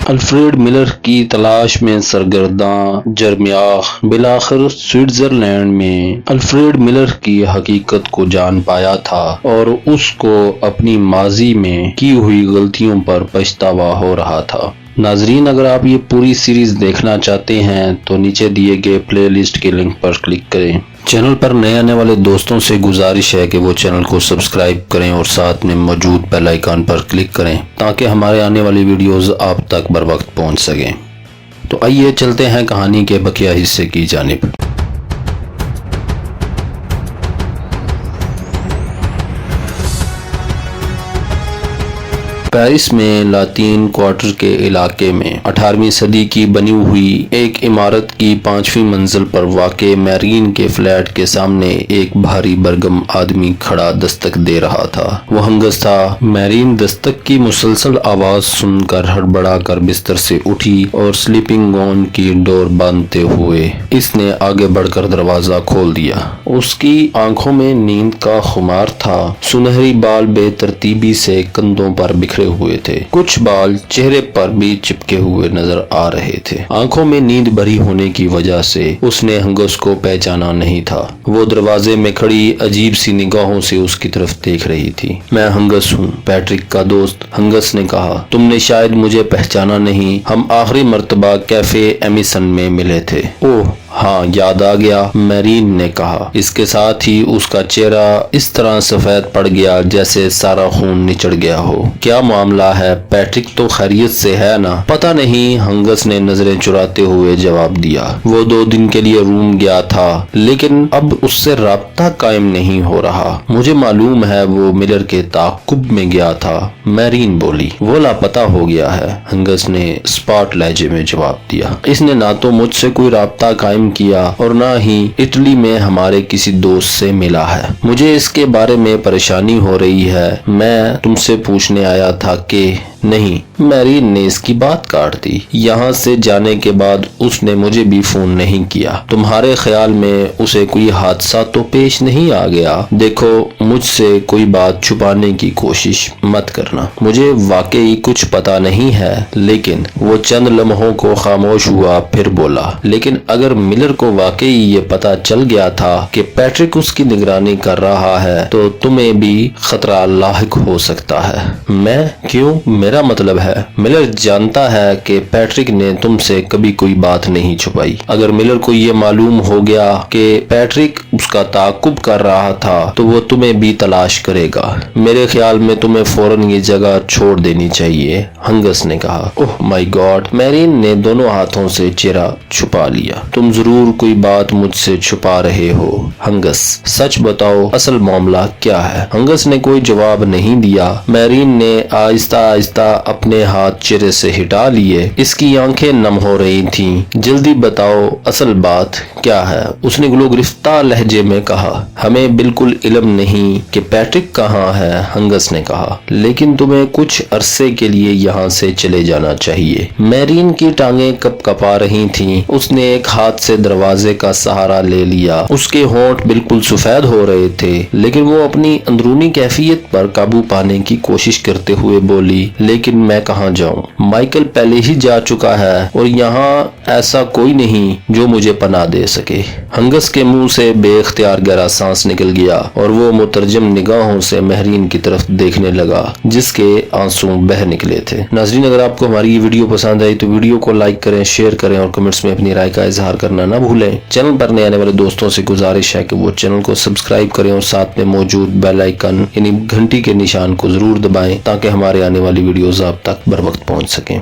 Alfred Miller کی تلاش میں سرگرداں جرمیاہ بالآخر سوئٹزرلینڈ میں الفریڈ ملر کی حقیقت کو جان پایا تھا اور اس کو اپنی ماضی میں کی ہوئی غلطیوں پر پچھتاوا ہو رہا تھا۔ ناظرین، اگر آپ یہ پوری سیریز دیکھنا چاہتے ہیں تو نیچے دیے گئے پلے لسٹ کے لنک پر کلک کریں۔ چینل پر نئے آنے والے دوستوں سے گزارش ہے کہ وہ چینل کو سبسکرائب کریں اور ساتھ میں موجود بیل آئیکن پر کلک کریں تاکہ ہمارے آنے والی ویڈیوز آپ تک بر وقت پہنچ سکیں۔ تو آئیے چلتے ہیں کہانی کے بقیہ حصے کی جانب۔ پیرس میں لاطین کوارٹر کے علاقے میں 18ویں صدی کی بنی ہوئی ایک عمارت کی 5ویں منزل پر واقع میرین کے فلیٹ کے سامنے ایک بھاری برگم آدمی کھڑا دستک دے رہا تھا۔ وہ ہنگس تھا۔ میرین دستک کی مسلسل آواز سن کر ہڑبڑا کر بستر سے اٹھی اور سلیپنگ گون کی ڈور باندھتے ہوئے اس نے آگے بڑھ کر دروازہ کھول دیا۔ اس کی آنکھوں میں نیند کا خمار تھا۔ سنہری بال بے ترتیبی سے کندھوں پر بکھرے ہوئے تھے، کچھ بال چہرے پر بھی چپکے ہوئے نظر آ رہے تھے۔ آنکھوں میں نیند بھری ہونے کی وجہ سے اس نے ہنگس کو پہچانا نہیں تھا۔ وہ دروازے میں کھڑی عجیب سی نگاہوں سے اس کی طرف دیکھ رہی تھی۔ میں ہنگس ہوں، پیٹرک کا دوست، ہنگس نے کہا۔ تم نے شاید مجھے پہچانا نہیں، ہم آخری مرتبہ کیفے ایمیسن میں ملے تھے۔ اوہ ہاں، یاد آ گیا، میرین نے کہا۔ اس کے ساتھ ہی اس کا چہرہ اس طرح سفید پڑ گیا جیسے سارا خون نچڑ گیا ہو۔ کیا معاملہ ہے؟ پیٹرک تو خیریت سے ہے نا؟ پتہ نہیں، ہنگس نے نظریں چراتے ہوئے جواب دیا۔ وہ 2 دن کے لیے روم گیا تھا لیکن اب اس سے رابطہ قائم نہیں ہو رہا۔ مجھے معلوم ہے وہ ملر کے تعاقب میں گیا تھا، میرین بولی۔ وہ لاپتہ ہو گیا ہے، ہنگس نے اسپاٹ لہجے میں جواب دیا۔ اس نے نہ تو مجھ سے کوئی رابطہ قائم کیا اور نہ ہی اٹلی میں ہمارے کسی دوست سے ملا ہے۔ مجھے اس کے بارے میں پریشانی ہو رہی ہے۔ میں تم سے پوچھنے آیا تھا کہ نہیں، میرین نے اس کی بات کاٹ دی۔ یہاں سے جانے کے بعد اس نے مجھے بھی فون نہیں کیا۔ تمہارے خیال میں اسے کوئی حادثہ تو پیش نہیں آ گیا؟ دیکھو، مجھ سے کوئی بات چھپانے کی کوشش مت کرنا۔ مجھے واقعی کچھ پتا نہیں ہے، لیکن وہ چند لمحوں کو خاموش ہوا، پھر بولا، لیکن اگر ملر کو واقعی یہ پتا چل گیا تھا کہ پیٹرک اس کی نگرانی کر رہا ہے تو تمہیں بھی خطرہ لاحق ہو سکتا ہے۔ میں کیوں؟ میرا مطلب ہے ملر جانتا ہے کہ پیٹرک نے تم سے کبھی کوئی بات نہیں چھپائی۔ اگر ملر کو یہ معلوم ہو گیا کہ پیٹرک اس کا تعاقب کر رہا تھا تو وہ تمہیں بھی تلاش کرے گا۔ میرے خیال میں تمہیں فوراً یہ جگہ چھوڑ دینی چاہیے، ہنگس نے کہا۔ اوہ مائی گاڈ، میرین نے دونوں ہاتھوں سے چہرہ چھپا لیا۔ تم ضرور کوئی بات مجھ سے چھپا رہے ہو، ہنگس۔ سچ بتاؤ، اصل معاملہ کیا ہے؟ ہنگس نے کوئی جواب نہیں دیا۔ میرین نے آہستہ آہستہ اپنے ہاتھ چہرے سے ہٹا لیے۔ اس کی آنکھیں نم ہو رہی تھیں۔ جلدی بتاؤ، اصل بات کیا ہے؟ اس نے گلو گرفتہ لہجے میں کہا۔ ہمیں بالکل علم نہیں کہ پیٹرک کہاں ہے، ہنگس نے کہا، لیکن تمہیں کچھ عرصے کے لیے یہاں سے چلے جانا چاہیے۔ میرین کی ٹانگیں کپ کپا رہی تھیں۔ اس نے ایک ہاتھ سے دروازے کا سہارا لے لیا۔ اس کے ہونٹ بالکل سفید ہو رہے تھے، لیکن وہ اپنی اندرونی کیفیت پر قابو پانے کی کوشش کرتے ہوئے بولی، لیکن میں کہاں جاؤں؟ مائیکل پہلے ہی جا چکا ہے اور یہاں ایسا کوئی نہیں جو مجھے پناہ دے سکے۔ ہنگس کے منہ سے بے اختیار گہرا سانس نکل گیا اور وہ مترجم نگاہوں سے میرین کی طرف دیکھنے لگا جس کے آنسو بہہ نکلے تھے۔ ناظرین، اگر آپ کو ہماری یہ ویڈیو پسند آئی تو ویڈیو کو لائک کریں، شیئر کریں اور کمنٹس میں اپنی رائے کا اظہار کرنا نہ بھولیں۔ چینل پر نئے آنے والے دوستوں سے گزارش ہے کہ وہ چینل کو سبسکرائب کریں اور ساتھ میں موجود بیل آئیکن یعنی گھنٹی کے نشان کو ضرور دبائیں تاکہ ہمارے آنے والی ویڈیوز آپ تک بر وقت پہنچ سکیں۔